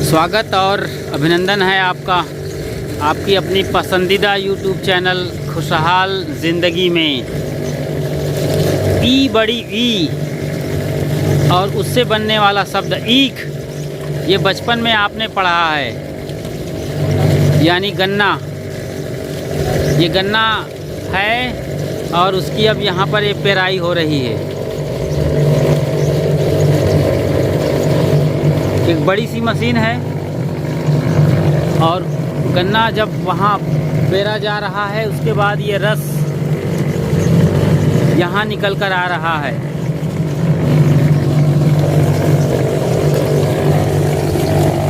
स्वागत और अभिनंदन है आपका आपकी अपनी पसंदीदा यूट्यूब चैनल खुशहाल ज़िंदगी में। ई बड़ी ई और उससे बनने वाला शब्द ईख, ये बचपन में आपने पढ़ा है, यानी गन्ना। ये गन्ना है और उसकी अब यहाँ पर ये पेराई हो रही है। एक बड़ी सी मशीन है और गन्ना जब वहाँ पेरा जा रहा है उसके बाद ये रस यहाँ निकल कर आ रहा है।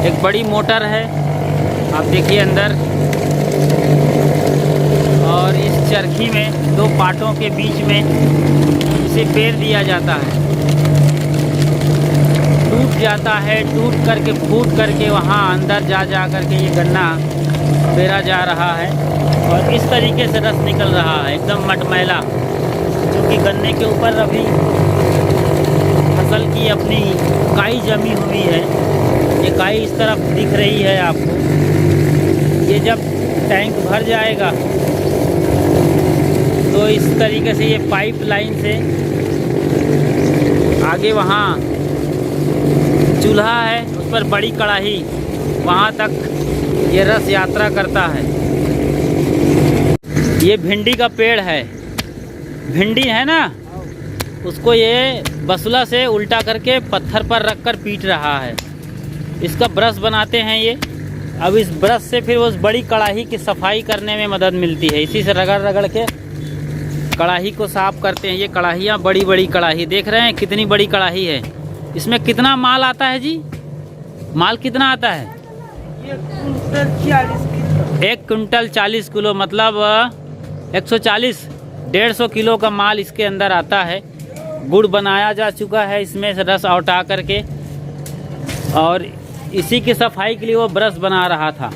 एक बड़ी मोटर है, आप देखिए अंदर, और इस चरखी में दो पाटों के बीच में इसे पेर दिया जाता है। टूट जाता है, टूट करके फूट करके वहाँ अंदर जा करके ये गन्ना पेरा जा रहा है और इस तरीके से रस निकल रहा है, एकदम मटमैला। क्योंकि गन्ने के ऊपर अभी फसल की अपनी काई जमी हुई है। ये काई इस तरफ दिख रही है आपको। ये जब टैंक भर जाएगा तो इस तरीके से ये पाइप लाइन से आगे वहाँ चूल्हा है, उस पर बड़ी कढ़ाई, वहाँ तक ये रस यात्रा करता है। ये भिंडी का पेड़ है, भिंडी है ना, उसको ये बसुला से उल्टा करके पत्थर पर रखकर पीट रहा है। इसका ब्रश बनाते हैं ये। अब इस ब्रश से फिर उस बड़ी कढ़ाई की सफाई करने में मदद मिलती है। इसी से रगड़ रगड़ के कढ़ाई को साफ करते हैं। ये कढ़ाइयाँ बड़ी बड़ी कढ़ाई देख रहे हैं, कितनी बड़ी कढ़ाई है। इसमें कितना माल आता है जी? माल कितना आता है? 1 कुंटल 40 किलो, मतलब 140-150 किलो का माल इसके अंदर आता है। गुड़ बनाया जा चुका है इसमें से रस औटा करके, और इसी की सफाई के लिए वो ब्रश बना रहा था।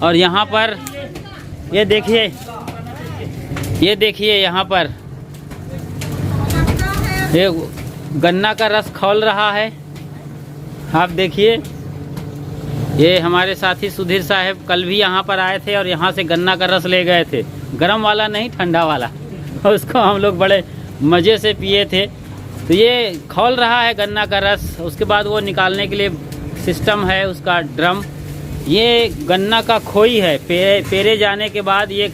और यहाँ पर ये देखिए यहाँ पर ये गन्ना का रस खौल रहा है। आप देखिए, ये हमारे साथी सुधीर साहब कल भी यहाँ पर आए थे और यहाँ से गन्ना का रस ले गए थे। गर्म वाला नहीं, ठंडा वाला। उसको हम लोग बड़े मज़े से पिए थे। तो ये खौल रहा है गन्ना का रस। उसके बाद वो निकालने के लिए सिस्टम है उसका, ड्रम। ये गन्ना का खोई है। पेरे जाने के बाद ये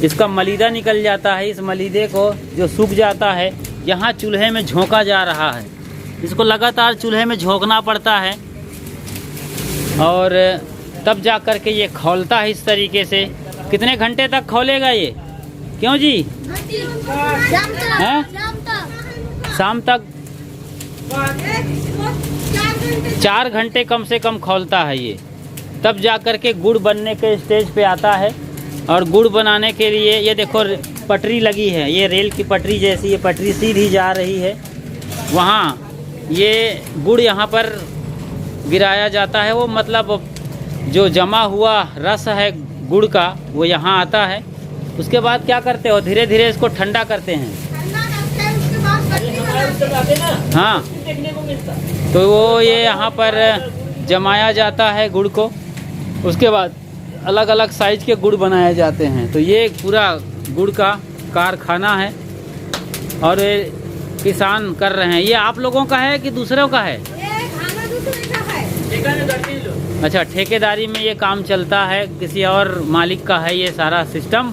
इसका मलीदा निकल जाता है। इस मलीदे को जो सूख जाता है, यहाँ चूल्हे में झोंका जा रहा है। इसको लगातार चूल्हे में झोंकना पड़ता है और तब जा कर के ये खौलता है इस तरीके से। कितने घंटे तक खौलेगा ये? क्यों जी? हैं? शाम तक 4 घंटे कम से कम खौलता है ये। तब जा कर के गुड़ बनने के स्टेज पे आता है। और गुड़ बनाने के लिए ये देखो पटरी लगी है, ये रेल की पटरी जैसी ये पटरी सीधी जा रही है। वहाँ ये गुड़ यहाँ पर गिराया जाता है। वो मतलब जो जमा हुआ रस है गुड़ का, वो यहाँ आता है। उसके बाद क्या करते हो? धीरे धीरे इसको ठंडा करते हैं। हाँ, तो वो ये यहाँ पर जमाया जाता है गुड़ को। उसके बाद अलग अलग साइज के गुड़ बनाए जाते हैं। तो ये पूरा गुड़ का कारखाना है और ये किसान कर रहे हैं। ये आप लोगों का है कि दूसरों का है? अच्छा, ठेकेदारी में ये काम चलता है, किसी और मालिक का है ये सारा सिस्टम।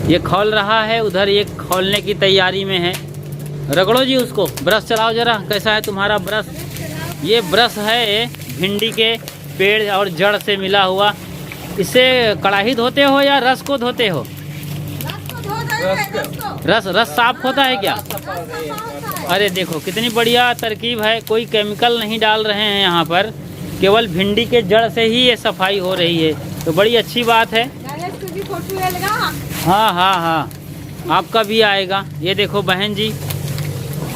ये खौल रहा है, उधर ये खौलने की तैयारी में है। रगड़ो जी उसको, ब्रश चलाओ जरा, कैसा है तुम्हारा ब्रश? ये ब्रश है भिंडी के पेड़ और जड़ से मिला हुआ। इससे कढ़ाई धोते हो या रस को धोते हो? रस साफ होता है क्या? अरे देखो कितनी बढ़िया तरकीब है। कोई केमिकल नहीं डाल रहे हैं यहाँ पर, केवल भिंडी के जड़ से ही ये सफाई हो रही है। तो बड़ी अच्छी बात है। हाँ हाँ हाँ, आपका भी आएगा। ये देखो बहन जी,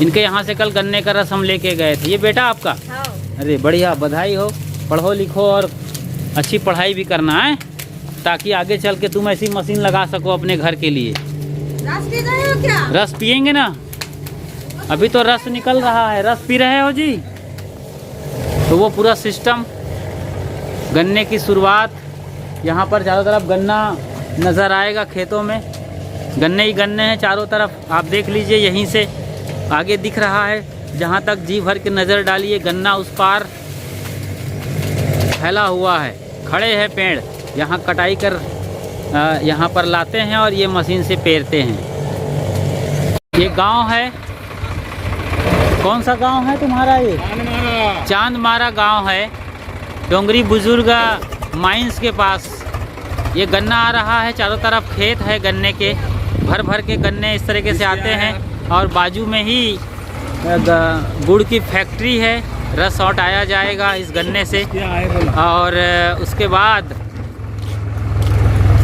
इनके यहाँ से कल गन्ने का रस हम लेके गए थे। ये बेटा आपका? अरे बढ़िया, बधाई हो। पढ़ो लिखो और अच्छी पढ़ाई भी करना है, ताकि आगे चल के तुम ऐसी मशीन लगा सको अपने घर के लिए। रस पी रहे हो क्या? रस पियेंगे ना, अभी तो रस निकल रहा है। रस पी रहे हो जी? तो वो पूरा सिस्टम, गन्ने की शुरुआत, यहाँ पर चारों तरफ गन्ना नज़र आएगा, खेतों में गन्ने ही गन्ने हैं चारों तरफ। आप देख लीजिए, यहीं से आगे दिख रहा है, जहाँ तक जी भर के नज़र डालिए गन्ना उस पार फैला हुआ है। खड़े हैं पेड़, यहाँ कटाई कर यहाँ पर लाते हैं और ये मशीन से पेरते हैं। ये गांव है, कौन सा गांव है तुम्हारा? ये चांदमारा गांव है, डोंगरी बुजुर्ग माइंस के पास। ये गन्ना आ रहा है, चारों तरफ खेत है गन्ने के, भर भर के गन्ने इस तरीके से आते हैं। और बाजू में ही गुड़ की फैक्ट्री है, रस हटाया जाएगा इस गन्ने से और उसके बाद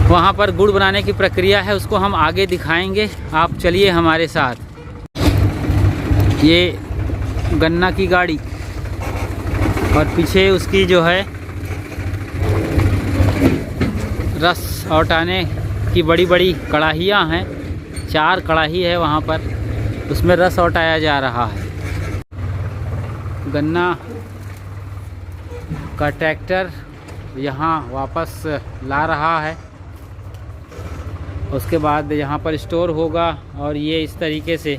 वहाँ पर गुड़ बनाने की प्रक्रिया है, उसको हम आगे दिखाएंगे। आप चलिए हमारे साथ। ये गन्ना की गाड़ी और पीछे उसकी जो है रस हटाने की बड़ी बड़ी कड़ाहियाँ हैं, 4 कड़ाही है वहाँ पर, उसमें रस हटाया जा रहा है। गन्ना का ट्रैक्टर यहाँ वापस ला रहा है, उसके बाद यहाँ पर स्टोर होगा और ये इस तरीके से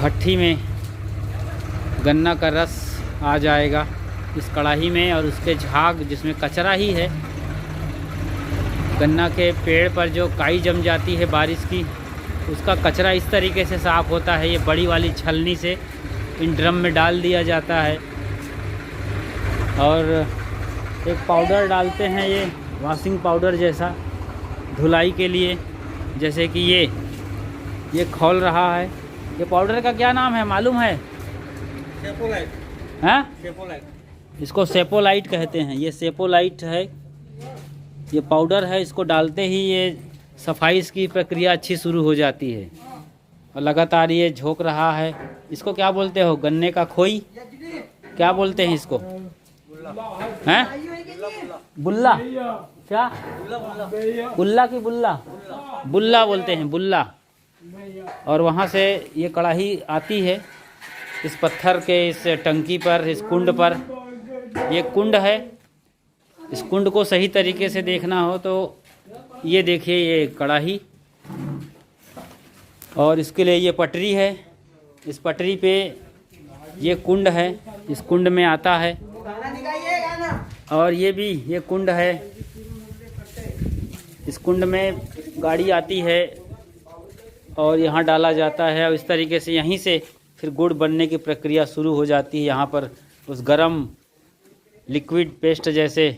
भट्ठी में गन्ना का रस आ जाएगा इस कढ़ाई में। और उसके झाग जिसमें कचरा ही है, गन्ना के पेड़ पर जो काई जम जाती है बारिश की, उसका कचरा इस तरीके से साफ़ होता है। ये बड़ी वाली छलनी से इन ड्रम में डाल दिया जाता है और एक पाउडर डालते हैं, ये वॉशिंग पाउडर जैसा धुलाई के लिए। जैसे कि ये खोल रहा है। ये पाउडर का क्या नाम है मालूम है? सेपोलाइट। हैं? सेपोलाइट। इसको सेपोलाइट कहते हैं। ये सेपोलाइट है, ये पाउडर है। इसको डालते ही ये सफाई इसकी प्रक्रिया अच्छी शुरू हो जाती है। और लगातार ये झोंक रहा है। इसको क्या बोलते हो? गन्ने का खोई क्या बोलते हैं इसको? हैं? बुल्ला। क्या? बुल्ला की बुल्ला? बुल्ला बोलते हैं, बुल्ला। और वहाँ से ये कढ़ाई आती है इस पत्थर के इस टंकी पर, इस कुंड पर। ये कुंड है, इस कुंड को सही तरीके से देखना हो तो ये देखिए, ये कढ़ाई और इसके लिए ये पटरी है। इस पटरी पे ये कुंड है, इस कुंड में आता है। और ये भी ये कुंड है, इस कुंड में गाड़ी आती है और यहाँ डाला जाता है। और इस तरीके से यहीं से फिर गुड़ बनने की प्रक्रिया शुरू हो जाती है। यहाँ पर उस गरम लिक्विड पेस्ट जैसे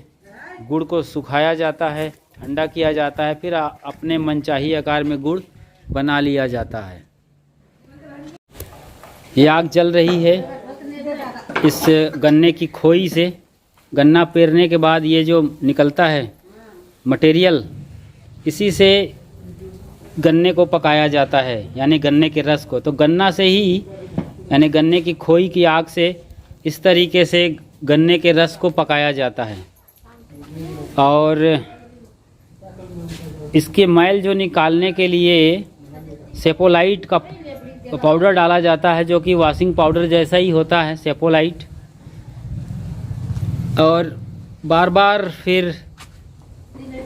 गुड़ को सुखाया जाता है, ठंडा किया जाता है, फिर अपने मनचाही आकार में गुड़ बना लिया जाता है। ये आग जल रही है इस गन्ने की खोई से। गन्ना पेरने के बाद ये जो निकलता है मटेरियल, इसी से गन्ने को पकाया जाता है, यानी गन्ने के रस को। तो गन्ना से ही, यानी गन्ने की खोई की आग से इस तरीके से गन्ने के रस को पकाया जाता है। और इसके मैल जो निकालने के लिए सेपोलाइट का पाउडर डाला जाता है, जो कि वॉशिंग पाउडर जैसा ही होता है, सेपोलाइट। और बार बार फिर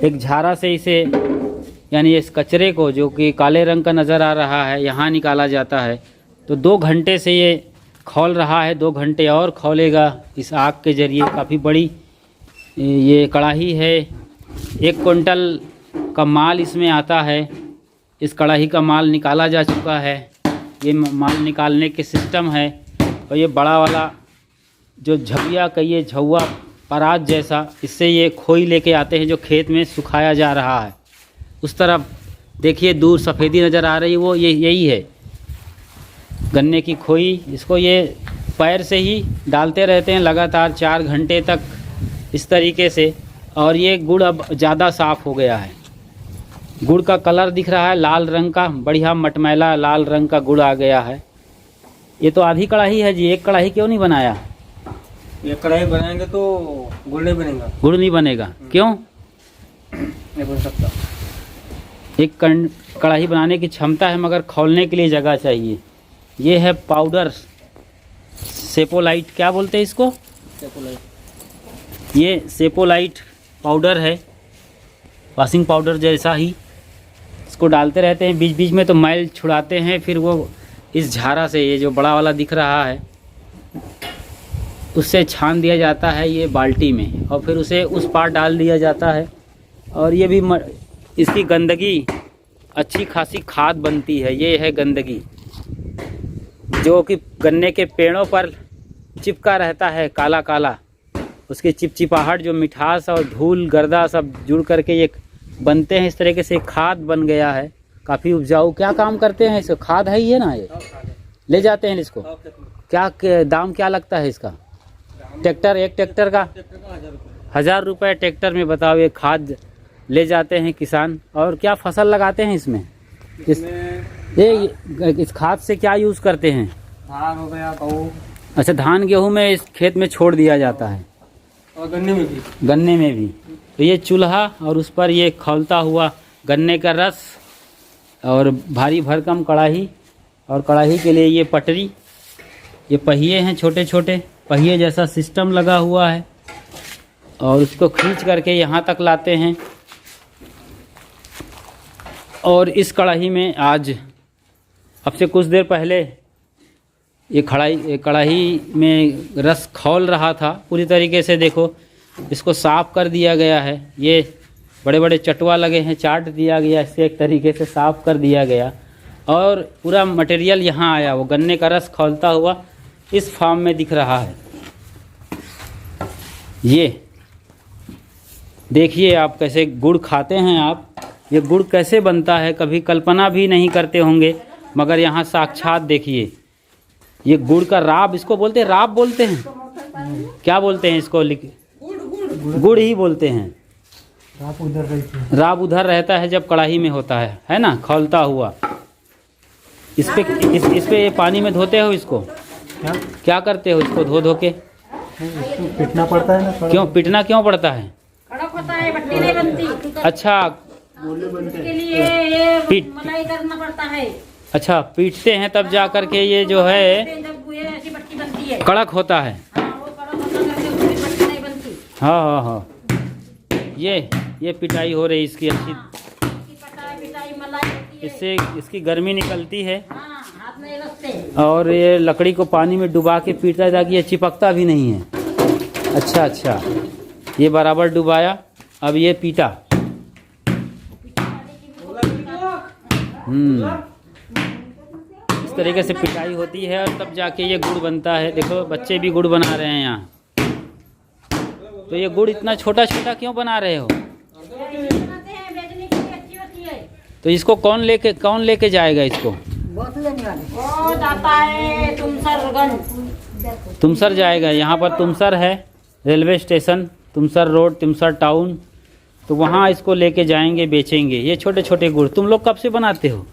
एक झारा से इसे, यानी इस कचरे को जो कि काले रंग का नज़र आ रहा है, यहाँ निकाला जाता है। तो 2 घंटे से ये खौल रहा है, 2 घंटे और खौलेगा इस आग के ज़रिए। काफ़ी बड़ी ये कढ़ाई है, 1 क्विंटल का माल इसमें आता है। इस कढ़ाई का माल निकाला जा चुका है, ये माल निकालने के सिस्टम है। और ये बड़ा वाला जो झबिया कहिए, झौवा परात जैसा, इससे ये खोई लेके आते हैं जो खेत में सुखाया जा रहा है। उस तरफ देखिए दूर सफ़ेदी नज़र आ रही है, वो यही है गन्ने की खोई। इसको ये पैर से ही डालते रहते हैं लगातार 4 घंटे तक इस तरीके से। और ये गुड़ अब ज़्यादा साफ़ हो गया है। गुड़ का कलर दिख रहा है लाल रंग का, बढ़िया मटमैला लाल रंग का गुड़ आ गया है। ये तो आधी कढ़ाई है जी, एक कढ़ाई क्यों नहीं बनाया? ये कढ़ाई बनाएंगे तो गुड़ नहीं बनेगा। गुड़ नहीं बनेगा, क्यों नहीं बन सकता? एक कढ़ाई बनाने की क्षमता है, मगर खौलने के लिए जगह चाहिए। ये है पाउडर सेपोलाइट क्या बोलते हैं इसको? ये सेपोलाइट पाउडर है, वॉशिंग पाउडर जैसा ही। इसको डालते रहते हैं बीच बीच में, तो मैल छुड़ाते हैं। फिर वो इस झारा से, ये जो बड़ा वाला दिख रहा है, उससे छान दिया जाता है ये बाल्टी में, और फिर उसे उस पार डाल दिया जाता है। और ये भी इसकी गंदगी अच्छी खासी खाद बनती है। ये है गंदगी जो कि गन्ने के पेड़ों पर चिपका रहता है, काला काला। उसकी चिपचिपाहट, जो मिठास और धूल गर्दा सब जुड़ करके ये बनते हैं। इस तरीके से खाद बन गया है, काफ़ी उपजाऊ। क्या काम करते हैं इसको? खाद है ही है ना, ये ले जाते हैं इसको। क्या दाम क्या लगता है इसका? ट्रैक्टर, एक ट्रैक्टर का 1000 रुपये ट्रैक्टर में। बताओ, ये खाद ले जाते हैं किसान। और क्या फसल लगाते हैं इसमें? इस खाद से क्या यूज़ करते हैं? धान हो गया, गेहूँ। अच्छा, धान गेहूँ में इस खेत में छोड़ दिया जाता है, और गन्ने में भी। गन्ने में भी। तो ये चूल्हा और उस पर ये खौलता हुआ गन्ने का रस, और भारी भरकम कढ़ाई, और कढ़ाई के लिए ये पटरी, ये पहिए हैं, छोटे छोटे पहिए जैसा सिस्टम लगा हुआ है। और उसको खींच करके यहाँ तक लाते हैं। और इस कढ़ाई में आज, अब से कुछ देर पहले, ये कढ़ाई में रस खौल रहा था पूरी तरीके से। देखो, इसको साफ़ कर दिया गया है। ये बड़े बड़े चटवा लगे हैं, चाट दिया गया, इससे एक तरीके से साफ़ कर दिया गया। और पूरा मटेरियल यहाँ आया, वो गन्ने का रस खौलता हुआ इस फार्म में दिख रहा है। ये देखिए आप, कैसे गुड़ खाते हैं आप। ये गुड़ कैसे बनता है कभी कल्पना भी नहीं करते होंगे, मगर यहाँ साक्षात देखिए। ये गुड़ का राब, इसको बोलते हैं, राब बोलते हैं, क्या बोलते हैं इसको? गुड़ ही बोलते हैं। राब उधर रहता है जब कढ़ाई में होता है ना, खौलता हुआ। इस पे ये पानी में धोते हो इसको? क्या करते हो इसको धो के? इसको पीटना पड़ता है ना। क्यों पीटना क्यों पड़ता है? कड़क होता है, बट्टी नहीं बनती। अच्छा, इसके लिए ये मलाई करना पड़ता है। अच्छा, पीटते हैं तब जा करके ये जो है जब ये ऐसी बट्टी बनती है, कड़क होता है। हाँ, वो कड़क होता करके उसकी बट्टी नहीं बनती। हाँ हाँ हाँ, ये पिटाई हो रही इसकी अच्छी। इसकी कटाई पिटाई मलाई होती है। इससे इसकी गर्मी निकलती है, हाँ, हाथ में लगते। और ये लकड़ी को पानी में डुबा के पीटता है ताकि ये चिपकता भी नहीं है। अच्छा अच्छा, ये बराबर डुबाया, अब ये पीटा। इस तरीके से पिटाई होती है, और तब जाके ये गुड़ बनता है। देखो, बच्चे भी गुड़ बना रहे हैं यहाँ। तो ये गुड़ इतना छोटा छोटा क्यों बना रहे हो? बनाते हैं, बेचने के लिए अच्छी होती है। तो इसको कौन लेके जाएगा इसको? वो जाता है तुमसर जाएगा। यहाँ पर तुमसर है railway station, Tumsar road, Tumsar town. तो वहाँ इसको लेके जाएंगे, बेचेंगे। ये छोटे छोटे गुड़ तुम लोग कब से बनाते हो?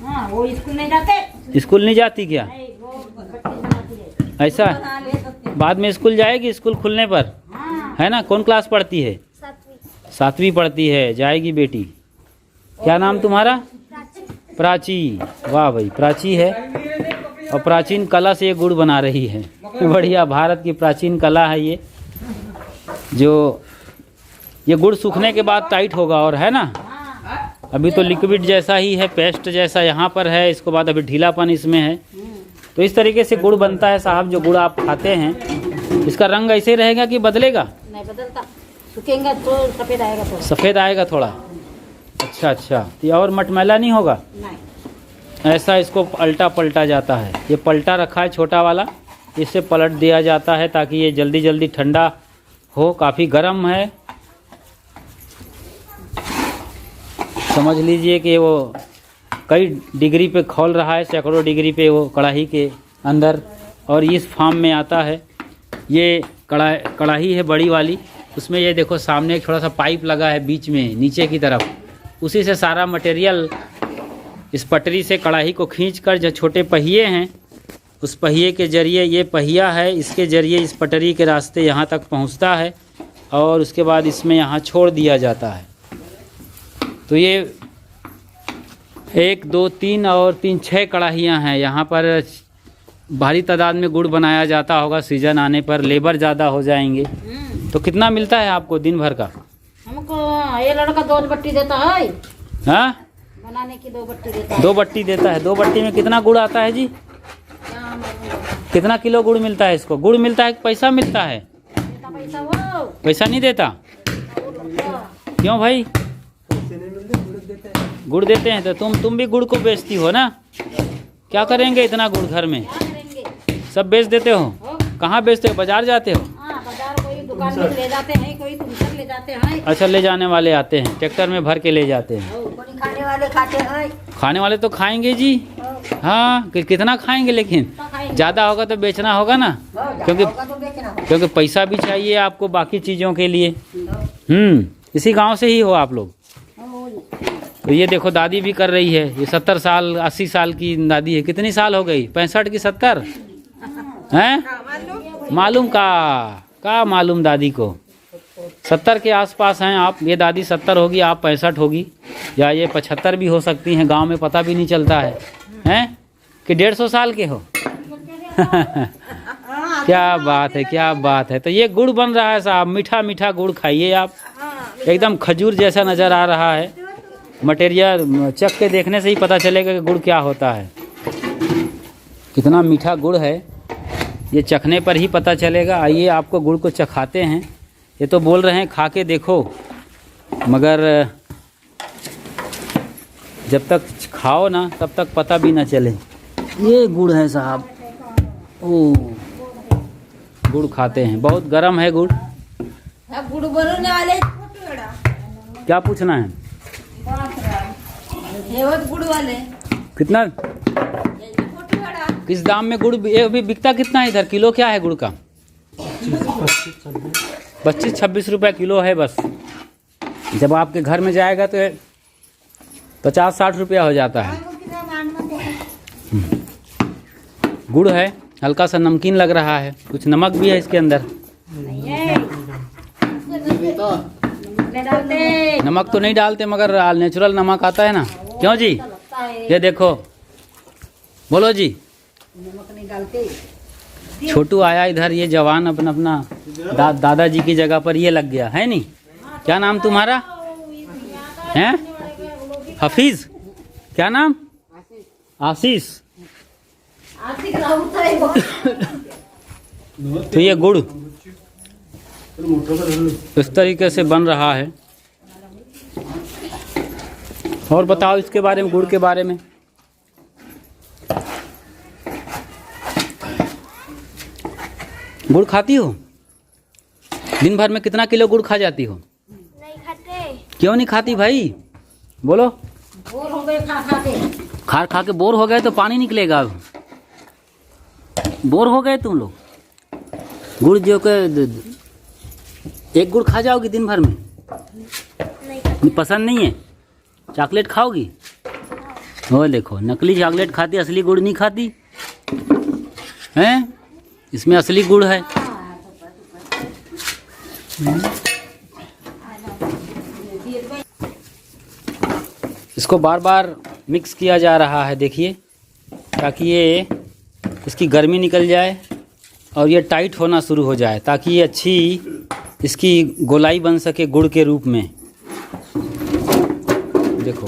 हाँ, वो स्कूल नहीं जाते। स्कूल नहीं जाती क्या? नहीं, वो बट्टी बनाती है। ऐसा बना ले सकते। बाद में स्कूल जाएगी, स्कूल खुलने पर, हाँ, है ना? कौन क्लास पढ़ती है? 7वीं पढ़ती है, जाएगी बेटी। क्या नाम तुम्हारा? प्राची। वाह भाई, प्राची है, और प्राचीन कला से ये गुड़ बना रही है। बढ़िया, भारत की प्राचीन कला है ये। जो ये गुड़ सूखने के बाद टाइट होगा, और है ना, अभी तो लिक्विड जैसा ही है, पेस्ट जैसा यहाँ पर है। इसके बाद अभी ढीलापन इसमें है। तो इस तरीके से गुड़ बनता है साहब। जो गुड़ आप खाते हैं, इसका रंग ऐसे रहेगा कि बदलेगा? नहीं बदलता, सूखेगा तो सफेद आएगा। तो सफ़ेद आएगा थोड़ा। अच्छा अच्छा, तो ये और मटमैला नहीं होगा? नहीं, ऐसा इसको पलटा पलटा जाता है। ये पलटा रखा है छोटा वाला, इससे पलट दिया जाता है ताकि ये जल्दी जल्दी ठंडा हो। काफ़ी गर्म है, समझ लीजिए कि वो कई डिग्री पे खौल रहा है, सैकड़ों डिग्री पे वो कढ़ाई के अंदर। और इस फार्म में आता है ये कढ़ाई है बड़ी वाली। उसमें ये देखो सामने एक थोड़ा सा पाइप लगा है बीच में नीचे की तरफ, उसी से सारा मटेरियल इस पटरी से कढ़ाई को खींचकर जो छोटे पहिए हैं उस पहिए के जरिए, ये पहिया है, इसके जरिए इस पटरी के रास्ते यहाँ तक पहुँचता है और उसके बाद इसमें यहाँ छोड़ दिया जाता है। तो ये 1 2 3 और 3 6 कढ़ाइयाँ हैं यहाँ पर। भारी तादाद में गुड़ बनाया जाता होगा, सीजन आने पर लेबर ज़्यादा हो जाएंगे। तो कितना मिलता है आपको दिन भर का? हमको ये लड़का 2 बट्टी देता है, हाँ, बनाने की 2 बट्टी देता है। 2 बट्टी देता है। 2 बट्टी में कितना गुड़ आता है जी? क्या मालूम? कितना किलो गुड़ मिलता है इसको? गुड़ मिलता है कि पैसा मिलता है? देता पैसा वो पैसा नहीं देता? क्यों भाई? गुड़ देते हैं तो तुम भी गुड़ को बेचती हो ना? क्या करेंगे इतना गुड़ घर में? क्या करेंगे? सब बेच देते हो? हो? कहाँ बेचते हो? बाजार जाते हो? हाँ, बाजार कोई दुकान में ले जाते हैं, कोई तुमसे ले जाते हैं। अच्छा, ले जाने वाले आते हैं, ट्रैक्टर में भर के ले जाते हैं। हो, कोई खाने वाले खाते हैं। खाने वाले तो खाएंगे जी। हो, हाँ, कितना खाएंगे, लेकिन तो खाएंगे। ज़्यादा होगा तो बेचना होगा ना, हो, ज़्यादा क्योंकि होगा तो बेचना होगा। क्योंकि पैसा भी चाहिए आपको बाकी चीज़ों के लिए। हो, इसी गांव से ही हो आप लोग? हो, तो ये देखो दादी भी कर रही है। ये 70 साल 80 साल की दादी है। कितनी साल हो गई? 65 की 70 हैं? मालूम का मालूम दादी को? 70 के आसपास हैं आप। ये दादी 70 होगी, आप 65 होगी, या ये 75 भी हो सकती हैं। गांव में पता भी नहीं चलता है, हैं कि 150 साल के हो। क्या बात है, क्या बात है। तो ये गुड़ बन रहा है साहब, मीठा मीठा गुड़ खाइए आप। एकदम खजूर जैसा नज़र आ रहा है। मटेरियल चख के देखने से ही पता चलेगा कि गुड़ क्या होता है। कितना मीठा गुड़ है, ये चखने पर ही पता चलेगा। आइए आपको गुड़ को चखाते हैं। ये तो बोल रहे हैं खा के देखो, मगर जब तक खाओ ना तब तक पता भी ना चले। ये गुड़ है साहब। ओ, गुड़ खाते हैं। बहुत गर्म है गुड़। गुड़ बोलने वाले क्या पूछना है? गुड़ वाले कितना, किस दाम में गुड़ ये अभी बिकता कितना है इधर? किलो क्या है गुड़ का? 25-26 रुपये किलो है बस। जब आपके घर में जाएगा तो 50-60 रुपया हो जाता है। गुड़ है, हल्का सा नमकीन लग रहा है, कुछ नमक भी है इसके अंदर। नमक तो नहीं डालते, मगर नेचुरल नमक आता है ना। क्यों जी? ये देखो, बोलो जी। नमक नहीं डालते। छोटू आया इधर, ये जवान अपना दादाजी की जगह पर ये लग गया है। नहीं, क्या नाम तुम्हारा है? हफीज? क्या नाम? आशीष। तो ये गुड़ इस तरीके से बन रहा है। और बताओ इसके बारे में, गुड़ के बारे में। गुड़ खाती हो? दिन भर में कितना किलो गुड़ खा जाती हो? नहीं खाते। क्यों नहीं खाती भाई? बोलो। बोर हो गए खा खा के। खा के बोर हो गए तो पानी निकलेगा। बोर हो गए तुम लोग? गुड़ जो के एक गुड़ खा जाओगी दिन भर में? नहीं पसंद नहीं है? चॉकलेट खाओगी? वो देखो, नकली चॉकलेट खाती, असली गुड़ नहीं खाती हैं? इसमें असली गुड़ है। इसको बार बार मिक्स किया जा रहा है, देखिए, ताकि ये इसकी गर्मी निकल जाए और ये टाइट होना शुरू हो जाए, ताकि ये अच्छी इसकी गोलाई बन सके गुड़ के रूप में। देखो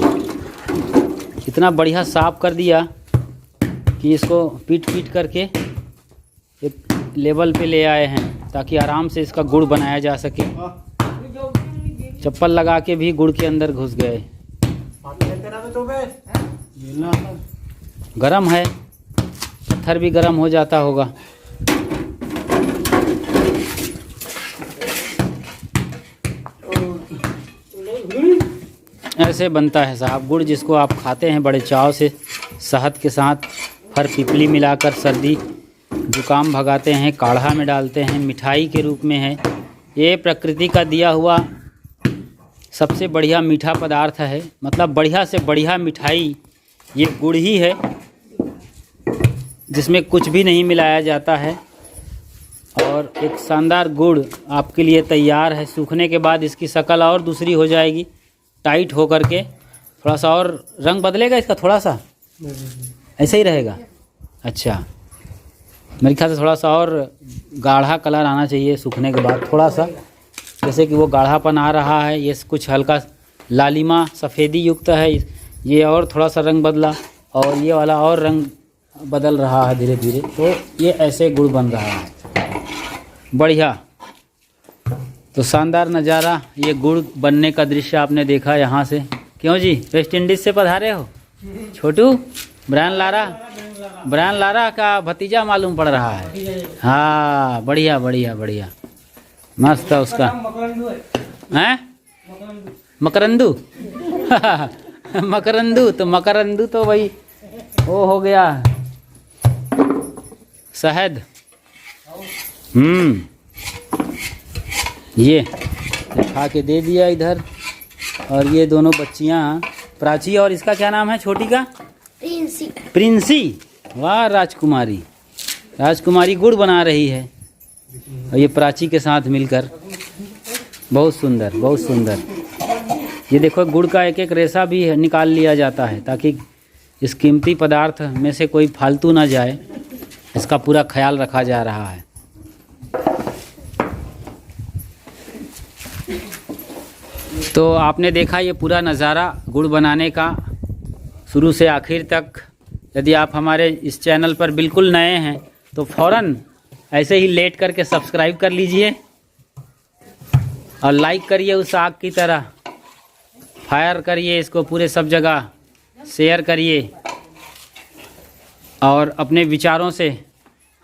कितना बढ़िया साफ कर दिया कि इसको पीट करके एक लेवल पे ले आए हैं, ताकि आराम से इसका गुड़ बनाया जा सके। चप्पल लगा के भी गुड़ के अंदर घुस गए। गरम है, पत्थर भी गरम हो जाता होगा। ऐसे बनता है साहब गुड़, जिसको आप खाते हैं बड़े चाव से, शहद के साथ फर पिपली मिलाकर सर्दी जुकाम भगाते हैं, काढ़ा में डालते हैं, मिठाई के रूप में है। ये प्रकृति का दिया हुआ सबसे बढ़िया मीठा पदार्थ है। मतलब बढ़िया से बढ़िया मिठाई ये गुड़ ही है, जिसमें कुछ भी नहीं मिलाया जाता है। और एक शानदार गुड़ आपके लिए तैयार है। सूखने के बाद इसकी शक्ल और दूसरी हो जाएगी, टाइट हो करके थोड़ा सा और रंग बदलेगा इसका, थोड़ा सा ऐसे ही रहेगा। अच्छा, मेरे ख्याल से थोड़ा सा और गाढ़ा कलर आना चाहिए सूखने के बाद, थोड़ा सा, जैसे कि वो गाढ़ापन आ रहा है। ये कुछ हल्का लालिमा सफ़ेदी युक्त है, ये और थोड़ा सा रंग बदला और ये वाला और रंग बदल रहा है धीरे धीरे। तो ये ऐसे गुड़ बन रहा है, बढ़िया। तो शानदार नज़ारा, ये गुड़ बनने का दृश्य आपने देखा यहाँ से। क्यों जी, वेस्ट इंडीज़ से पधारे हो छोटू? ब्रायन लारा का भतीजा मालूम पड़ रहा है। हाँ, बढ़िया बढ़िया बढ़िया, मस्त है उसका। हैं मकरंदू मकरंदू तो भाई वो हो गया शहद। ये खा के दे दिया इधर। और ये दोनों बच्चियां, प्राची और इसका क्या नाम है छोटी का? प्रिंसी। वाह, राजकुमारी गुड़ बना रही है और ये प्राची के साथ मिलकर। बहुत सुंदर, बहुत सुंदर। ये देखो, गुड़ का एक एक रेशा भी निकाल लिया जाता है ताकि इस कीमती पदार्थ में से कोई फालतू ना जाए, इसका पूरा ख्याल रखा जा रहा है। तो आपने देखा ये पूरा नज़ारा गुड़ बनाने का शुरू से आखिर तक। यदि आप हमारे इस चैनल पर बिल्कुल नए हैं तो फ़ौरन ऐसे ही लेट करके सब्सक्राइब कर लीजिए और लाइक करिए, उस आग की तरह फायर करिए इसको पूरे सब जगह, शेयर करिए और अपने विचारों से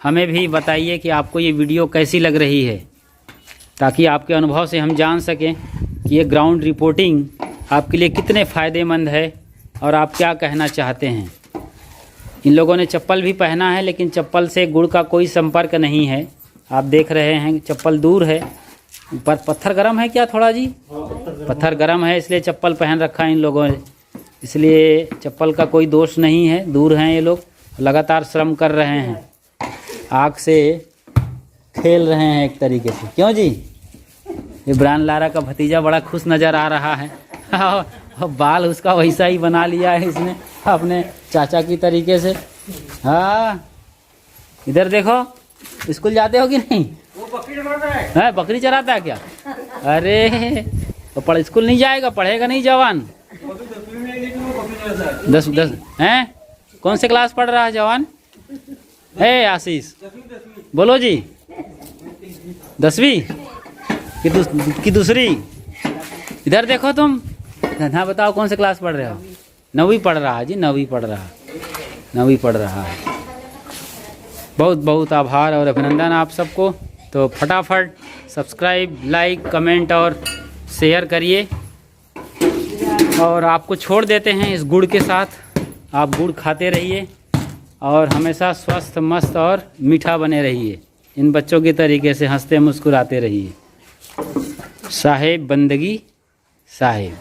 हमें भी बताइए कि आपको ये वीडियो कैसी लग रही है, ताकि आपके अनुभव से हम जान सकें कि ये ग्राउंड रिपोर्टिंग आपके लिए कितने फ़ायदेमंद है और आप क्या कहना चाहते हैं। इन लोगों ने चप्पल भी पहना है, लेकिन चप्पल से गुड़ का कोई संपर्क नहीं है। आप देख रहे हैं चप्पल दूर है। ऊपर पत्थर गर्म है क्या थोड़ा जी? पत्थर गर्म है, इसलिए चप्पल पहन रखा है इन लोगों ने। इसलिए चप्पल का कोई दोष नहीं है, दूर हैं ये लोग, लगातार श्रम कर रहे हैं, आग से खेल रहे हैं एक तरीके से। क्यों जी? ये ब्रायन लारा का भतीजा बड़ा खुश नज़र आ रहा है और बाल उसका वैसा ही बना लिया है इसने अपने चाचा की तरीके से। हाँ, इधर देखो, स्कूल जाते हो कि नहीं? वो बकरी चरा रहा है। है, बकरी चराता है क्या? अरे तो स्कूल नहीं जाएगा, पढ़ेगा नहीं जवान? 10 हैं? कौन से क्लास पढ़ रहा है जवान? है आशीष, बोलो जी। 10वीं कि दूसरी? इधर देखो तुम, हाँ बताओ कौन से क्लास पढ़ रहे हो? 9वीं पढ़ रहा है जी, 9वीं पढ़ रहा है। बहुत बहुत आभार और अभिनंदन आप सबको। तो फटाफट सब्सक्राइब, लाइक, कमेंट और शेयर करिए। और आपको छोड़ देते हैं इस गुड़ के साथ। आप गुड़ खाते रहिए और हमेशा स्वस्थ, मस्त और मीठा बने रहिए। इन बच्चों के तरीके से हंसते मुस्कुराते रहिए। साहेब बंदगी साहेब।